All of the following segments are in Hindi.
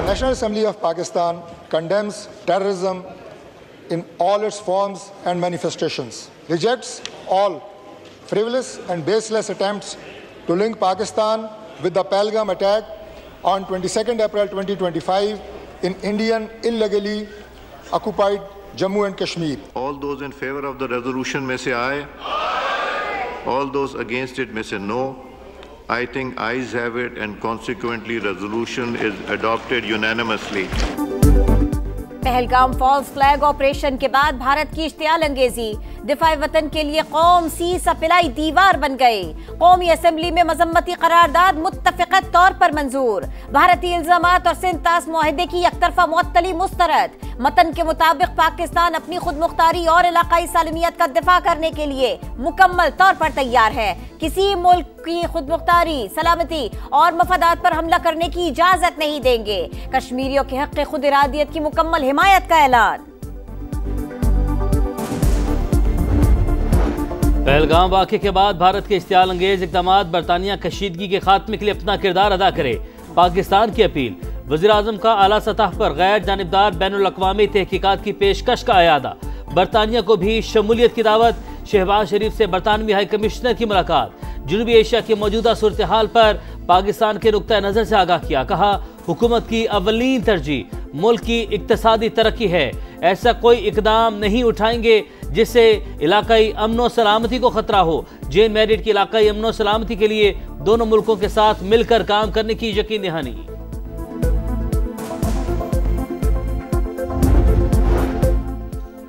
National Assembly of Pakistan condemns terrorism in all its forms and manifestations, rejects all frivolous and baseless attempts to link Pakistan with the Pahalgam attack on 22nd April 2025 in Indian illegally occupied Jammu and Kashmir. All those in favor of the resolution may say aye. Aye. All those against it may say no. I think ayes have it, and consequently resolution is adopted unanimously. Pahalgam false flag operation के बाद भारत की इश्तियाल अंगेजी, दिफाए वतन के लिए कौम सी सपिलाई दीवार बन गई। कौमी असेंबली में मजम्मती करारदाद मुत्तफ़िक़ तौर पर मंजूर। भारतीय इल्जामात और सिंध तास मुआहदे की एकतरफा मुअत्तली मुस्तरद। मतन के मुताबिक पाकिस्तान अपनी खुद मुख्तारी और इलाकाई सालमियत का दिफा करने के लिए मुकम्मल तौर पर तैयार है। किसी मुल्क की खुद मुख्तारी, सलामती और मफादात पर हमला करने की इजाजत नहीं देंगे। कश्मीरियों के हक़ खुद इरादियत की मुकम्मल हिमायत का ऐलान। पहलगाम वाक़े के बाद भारत के इश्तियाल अंगेज इक़दामात बरतानिया कशीदगी के खात्मे के लिए अपना किरदार अदा करे, पाकिस्तान की अपील। वज़ीर-ए-आज़म का आला सतह पर गैर जानिबदार बैनुल-अक़वामी तहक़ीक़ात की पेशकश का अयादा। बरतानिया को भी शमूलियत की दावत। शहबाज शरीफ से बरतानवी हाई कमिश्नर की मुलाकात। जनूबी एशिया की मौजूदा सूरत हाल पर पाकिस्तान के नुक्ता नज़र से आगाह किया। कहा, हुकूमत की अव्वलीन तरजीह मुल्क की इक्तसादी तरक्की है। ऐसा कोई इकदाम नहीं उठाएंगे जिससे इलाकाई अमन व सलामती को खतरा हो। जेन मैरिट की इलाकाई अमन व सलामती के लिए दोनों मुल्कों के साथ मिलकर काम करने की यकीन दहानी।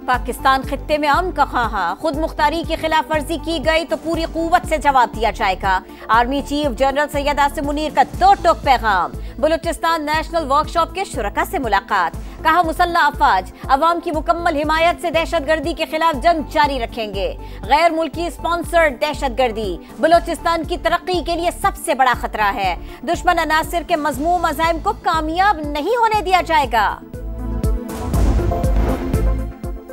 पाकिस्तान खित्ते में अमन का ख्वाहा, खुद मुख्तारी की खिलाफ वर्जी की गई तो पूरी कुव्वत से जवाब दिया जाएगा। Army chief general Syed Asim Munir का दो टोक पैगाम। बलूचिस्तान नेशनल वर्कशॉप के शुरका से मुलाकात। कहा, मुसल्लह अफवाज अवाम की मुकम्मल हिमायत से दहशतगर्दी के खिलाफ जंग जारी रखेंगे। गैर मुल्की स्पॉन्सर्ड दहशतगर्दी बलूचिस्तान की तरक्की के लिए सबसे बड़ा खतरा है। दुश्मन अनासिर के मज़मूम अज़ाइम को कामयाब नहीं होने दिया जाएगा।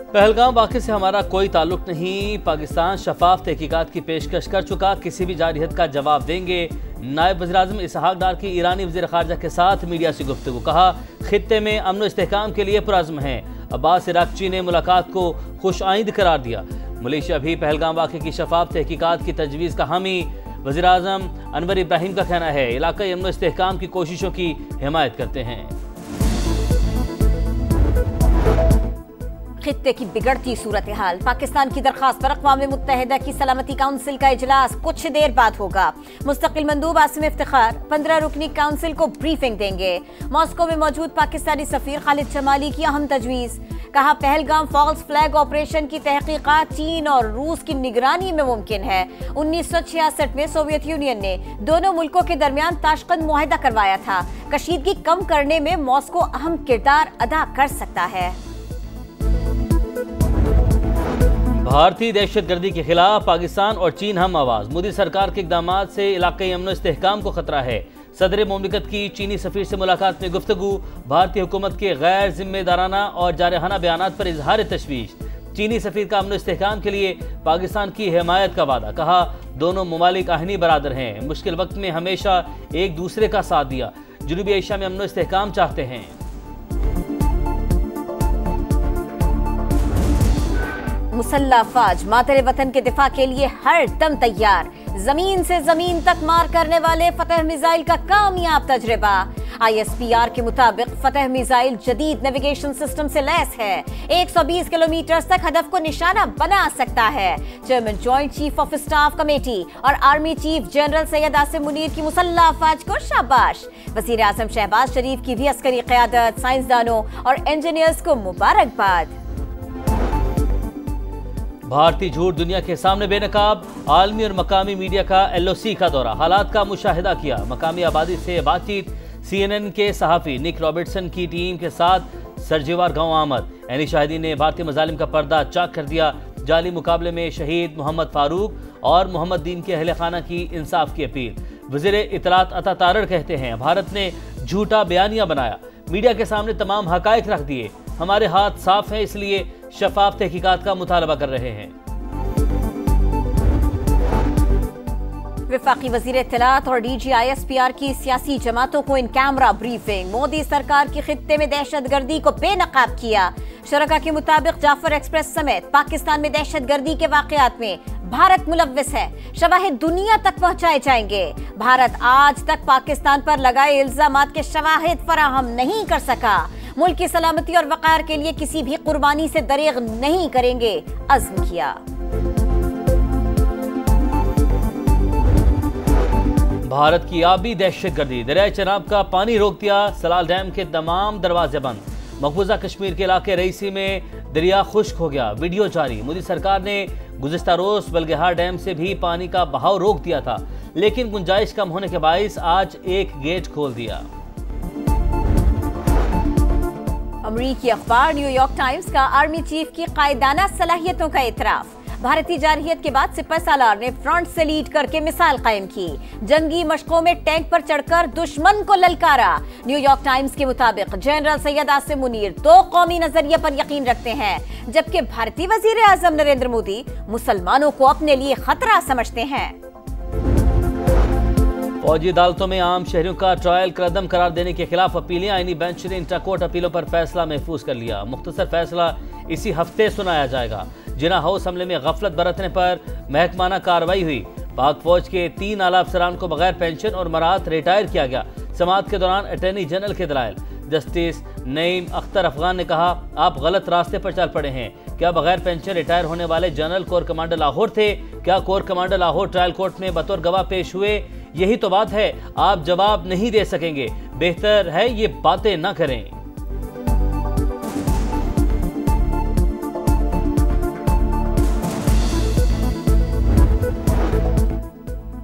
पहलगाम वाक़े से हमारा कोई ताल्लुक नहीं। पाकिस्तान शफाफ तहकीकात की पेशकश कर चुका, किसी भी जारहियत का जवाब देंगे। नायब वज़ीर-ए-आज़म इसहाक डार की ईरानी वज़ीर ख़ारजा के साथ मीडिया से गुफ्तगू। कहा, खित्ते में अमन व इस्तेहकाम के लिए पुरअज़्म हैं। अब्बास इराक़ची ने मुलाकात को खुशआइंद करार दिया। मलेशिया भी पहलगाम वाक़े की शफाफ तहकीकात की तजवीज़ का हामी। वज़ीर-ए-आज़म अनवर इब्राहिम का कहना है, इलाकाई अमन व इस्तेहकाम की कोशिशों की हिमायत करते हैं। खित्ते की बिगड़ती सूरत हाल, पाकिस्तान की दरखास्त पर अक़वाम मुत्तहिदा की सलामती काउंसिल का इजलास कुछ देर बाद होगा। मुस्तकिल मंदूब आसिम इफ्तिखार 15 रुकनी काउंसिल को ब्रीफिंग देंगे। मॉस्को में मौजूद पाकिस्तानी सफीर खालिद जमाली की अहम तजवीज़। कहा, पहलगाम फॉल्स फ्लैग ऑपरेशन की तहकीकात चीन और रूस की निगरानी में मुमकिन है। 1966 में सोवियत यूनियन ने दोनों मुल्कों के दरमियान ताशकंद मुआहदा करवाया था। कशीदगी कम करने में मॉस्को अहम किरदार अदा कर सकता है। भारतीय दहशतगर्दी के खिलाफ पाकिस्तान और चीन हम आवाज। मोदी सरकार के इक़दामात से इलाकाई अमन व इस्तेहकाम को खतरा है। सदर मुमलिकत की चीनी सफीर से मुलाकात में गुफ्तगू। भारतीय हुकूमत के गैर जिम्मेदाराना और जारहाना बयानात पर इजहार तशवीश। चीनी सफीर का अमन व इस्तेहकाम के लिए पाकिस्तान की हिमायत का वादा। कहा, दोनों ममालिक आहनी बरादर हैं, मुश्किल वक्त में हमेशा एक दूसरे का साथ दिया। जनूबी एशिया में अमन व इस्तेहकाम चाहते हैं। मुसल्लह अफवाज मातरे वतन के दिफा के लिए हर दम तैयार। जमीन से जमीन तक मार करने वाले फतह मिसाइल का कामयाब तजर्बा। ISPR के मुताबिक फतह मिसाइल जदीद नेविगेशन सिस्टम से लैस है। 120 किलोमीटर तक हदफ को निशाना बना सकता है। Chairman joint chief of staff committee और army chief general Syed Asim Munir की मुसल्लह अफवाज को शाबाश। वज़ीर-ए-आज़म शहबाज शरीफ की भी अस्करी क़यादत, साइंसदानों और इंजीनियर्स को मुबारकबाद। भारतीय झूठ दुनिया के सामने बेनकाब। आलमी और मकामी मीडिया का LOC का दौरा, हालात का मुशाहिदा किया। मकामी आबादी से बातचीत। CNN के सहाफ़ी निक रॉबर्टसन की टीम के साथ सरजेवार गांव आमद। एनी शाहिदी ने भारतीय मजालिम का पर्दा चाक कर दिया। जाली मुकाबले में शहीद मोहम्मद फारूक और मोहम्मद दीन के अहले खाना की इंसाफ की अपील। वज़ीर इत्तलात अता तारड़ कहते हैं, भारत ने झूठा बयानिया बनाया, मीडिया के सामने तमाम हकायक रख दिए। हमारे हाथ साफ हैं, इसलिए शफाफ तहकीकात का मुतालबा कर रहे हैं। वफाकी वजीर इत्तलात और DGISPR की सियासी जमातों को इन कैमरा ब्रीफिंग। मोदी सरकार की खित्ते में दहशतगर्दी को बेनकाब किया। शरका के मुताबिक जाफर एक्सप्रेस समेत पाकिस्तान में दहशतगर्दी के वाकयात में भारत मुलव्विस है। शवाहिद दुनिया तक पहुंचाए जाएंगे। भारत आज तक पाकिस्तान पर लगाए इल्जामात के शवाहिद फराहम नहीं कर सका। मुल्क की सलामती और वक़ार के लिए किसी भी कुर्बानी से दरेग नहीं करेंगे, अज़्म किया। भारत की आबी दहशतगर्दी, दरिया चनाब का पानी रोक दिया। सलाल डैम के तमाम दरवाजे बंद। मकबूजा कश्मीर के इलाके रईसी में दरिया खुश्क हो गया। वीडियो जारी। मोदी सरकार ने गुज़िश्ता रोज बलगहार डैम से भी पानी का बहाव रोक दिया था, लेकिन गुंजाइश कम होने के बाइस आज एक गेट खोल दिया। अमरीकी अखबार न्यूयॉर्क टाइम्स का आर्मी चीफ की कायदाना सलाहियतों का इतराफ। भारतीय जारहियत के बाद सिपह सालार ने फ्रंट से लीड करके मिसाल कायम की। जंगी मशकों में टैंक पर चढ़कर दुश्मन को ललकारा। न्यूयॉर्क टाइम्स के मुताबिक जनरल सैयद आसिम मुनीर दो कौमी नजरिए पर यकीन रखते हैं, जबकि भारतीय वजीर आजम नरेंद्र मोदी मुसलमानों को अपने लिए खतरा समझते हैं। फौजी अदालतों में आम शहरियों का ट्रायल कदम करार देने के खिलाफ अपीलें। आईनी बेंच ने इंट्राकोर्ट अपीलों पर फैसला महफूज कर लिया। मुख्तसर फैसला इसी हफ्ते सुनाया जाएगा। जिना हाउस हमले में गफलत बरतने पर महकमाना कार्रवाई हुई। पाक फौज के 3 आला अफसरान को बगैर पेंशन और मराहत रिटायर किया गया। समाअत के दौरान अटॉर्नी जनरल के दलाइल। जस्टिस नईम अख्तर अफगान ने कहा, आप गलत रास्ते पर चल पड़े हैं। क्या बगैर पेंशन रिटायर होने वाले जनरल कोर कमांडर लाहौर थे? क्या core commander Lahore trial court में बतौर गवाह पेश हुए? यही तो बात है, आप जवाब नहीं दे सकेंगे। बेहतर है ये बातें न करें।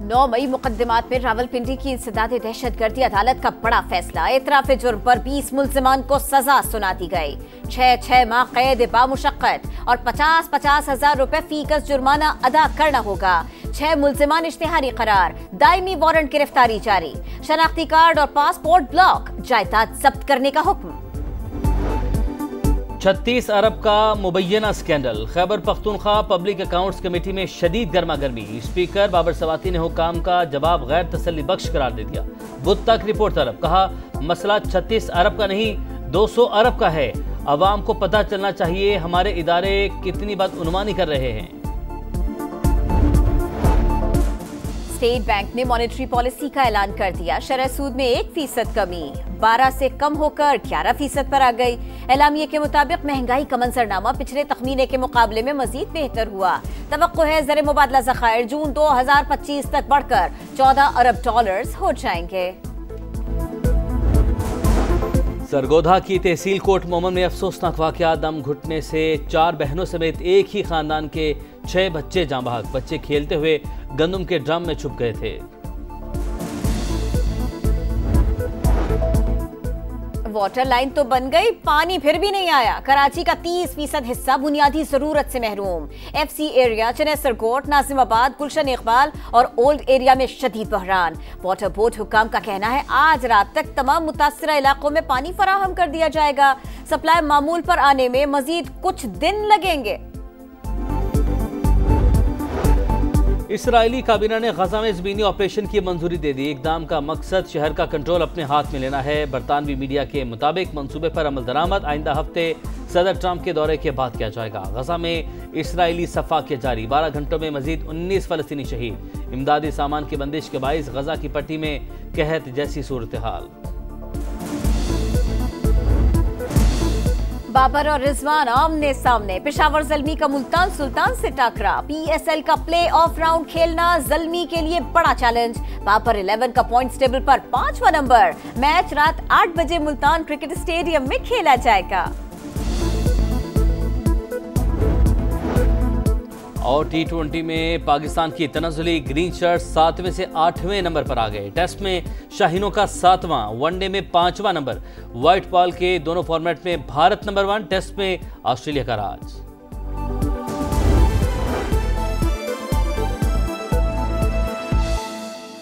9 मई मुकदमात में रावलपिंडी की इंसदाद दहशतगर्दी अदालत का बड़ा फैसला। एतराफ जुर्म पर 20 मुल्जिमान को सजा सुना दी गई। 6 माह कैद बामुशक्कत और 50-50 हजार रुपए फीकस जुर्माना अदा करना होगा। 6 मुल्जिमान इश्तिहारी करार। दायमी वारंट गिरफ्तारी जारी। शनाख्ती कार्ड और पासपोर्ट ब्लॉक। जायदाद जब्त करने का हुक्म। 36 अरब का मुबैना scandal. Khyber Pakhtunkhwa public accounts committee में शदीद गर्मा गर्मी। स्पीकर बाबर सवाती ने हुकाम का जवाब गैर तसल्ली बख्श करार दे दिया। बुध तक रिपोर्ट तलब। कहा, मसला 36 अरब का नहीं 200 अरब का है। अवाम को पता चलना चाहिए हमारे इदारे कितनी बदउनवानी कर रहे हैं। स्टेट बैंक ने मॉनेटरी पॉलिसी का ऐलान कर दिया। शरह सूद में 1% कमी 12 से कम होकर 11% पर आ गई। एलामिये के मुताबिक महंगाई का मंजरनामा पिछले तखमीने के मुकाबले में मजीद बेहतर हुआ। तवक्को है ज़र मुबादला ज़खायर जून 2025 तक बढ़कर 14 अरब डॉलर्स हो जाएंगे। सरगोधा की तहसील कोट मोमन में अफसोसनाक वाकया। दम घुटने से 4 बहनों समेत एक ही खानदान के 6 बच्चे जाँ बहक। बच्चे खेलते हुए गंदम के ड्रम में छुप गए थे। वाटर लाइन तो बन गई, पानी फिर भी नहीं आया। कराची का 30% हिस्सा बुनियादी जरूरत से महरूम। FC एरिया, चेन्नई सरकोट, नाजिमाबाद, गुलशन इकबाल और ओल्ड एरिया में शदीद बहरान। वाटर बोर्ड हुकाम का कहना है आज रात तक तमाम मुतासरा इलाकों में पानी फराहम कर दिया जाएगा। सप्लाई मामूल पर आने में मजीद कुछ दिन लगेंगे। इसराइली काबीना ने गजा में ज़मीनी ऑपरेशन की मंजूरी दे दी। इक़दाम का मकसद शहर का कंट्रोल अपने हाथ में लेना है। बरतानवी मीडिया के मुताबिक मंसूबे पर अमल दरामद आइंदा हफ्ते सदर ट्रंप के दौरे के बाद किया जाएगा। गजा में इसराइली सफाकियत जारी। 12 घंटों में मजीद 19 फलस्तीनी शहीद। इमदादी सामान की बंदिश के बाइस गजा की पट्टी में कहत जैसी सूरत हाल। बाबर और रिजवान आमने सामने। पेशावर ज़ल्मी का मुल्तान सुल्तान से टकरा। PSL का प्ले ऑफ राउंड खेलना ज़ल्मी के लिए बड़ा चैलेंज। बाबर 11 का पॉइंट्स टेबल पर 5वां नंबर। मैच रात 8 बजे मुल्तान क्रिकेट स्टेडियम में खेला जाएगा। और T20 में पाकिस्तान की तनज़ुली ग्रीन शर्ट 7वें से 8वें नंबर पर आ गए। टेस्ट में शाहीनों का 7वां, वनडे में 5वां नंबर। व्हाइट बॉल के दोनों फॉर्मेट में भारत नंबर 1, टेस्ट में ऑस्ट्रेलिया का राज।